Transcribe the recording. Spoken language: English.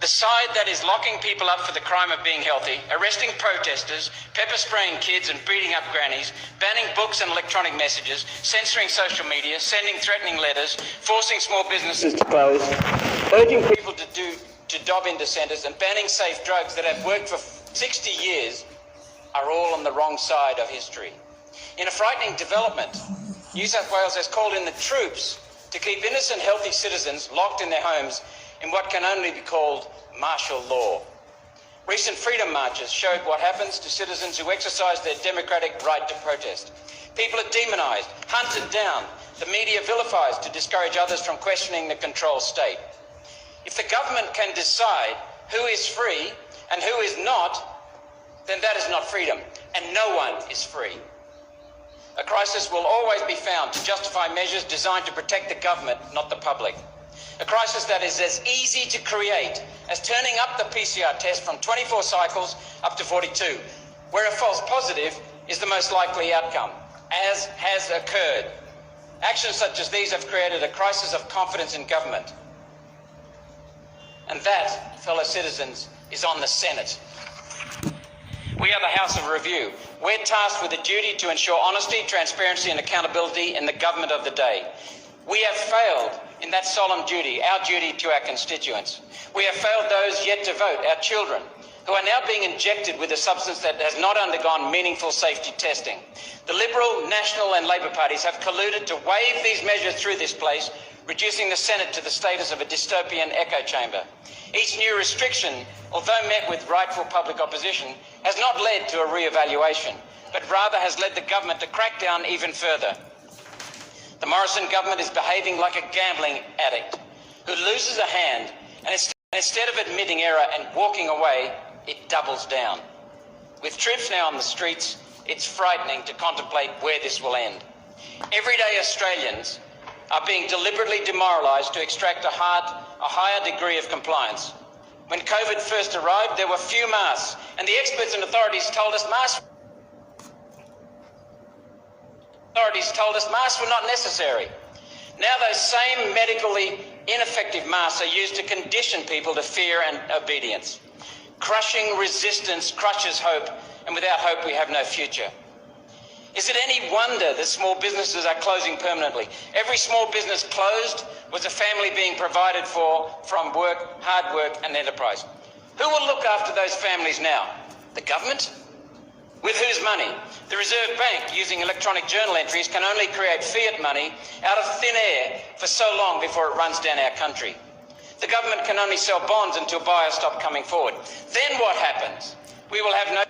The side that is locking people up for the crime of being healthy, arresting protesters, pepper spraying kids and beating up grannies, banning books and electronic messages, censoring social media, sending threatening letters, forcing small businesses to close, urging people to dob into centres and banning safe drugs that have worked for 60 years are all on the wrong side of history. In a frightening development, New South Wales has called in the troops to keep innocent, healthy citizens locked in their homes in what can only be called martial law. Recent freedom marches showed what happens to citizens who exercise their democratic right to protest. People are demonised, hunted down. The media vilifies to discourage others from questioning the control state. If the government can decide who is free and who is not, then that is not freedom, and no one is free. A crisis will always be found to justify measures designed to protect the government, not the public. A crisis that is as easy to create as turning up the PCR test from 24 cycles up to 42, where a false positive is the most likely outcome, as has occurred. Actions such as these have created a crisis of confidence in government. And that, fellow citizens, is on the Senate. We are the House of Review. We're tasked with a duty to ensure honesty, transparency and accountability in the government of the day. We have failed in that solemn duty, our duty to our constituents. We have failed those yet to vote, our children, who are now being injected with a substance that has not undergone meaningful safety testing. The Liberal, National and Labor parties have colluded to wave these measures through this place, reducing the Senate to the status of a dystopian echo chamber. Each new restriction, although met with rightful public opposition, has not led to a re-evaluation, but rather has led the government to crack down even further. The Morrison government is behaving like a gambling addict who loses a hand, and instead of admitting error and walking away, it doubles down. With troops now on the streets, it's frightening to contemplate where this will end. Everyday Australians are being deliberately demoralised to extract a higher degree of compliance. When COVID first arrived, there were few masks, and the experts and authorities told us masks were not necessary. Now those same medically ineffective masks are used to condition people to fear and obedience. Crushing resistance crushes hope, and without hope we have no future. Is it any wonder that small businesses are closing permanently? Every small business closed was a family being provided for from work, hard work and enterprise. Who will look after those families now? The government? With whose money? The Reserve Bank, using electronic journal entries, can only create fiat money out of thin air for so long before itるdown our country. The government can only sell bonds until buyers stop coming forward. Then what happens? We will have no...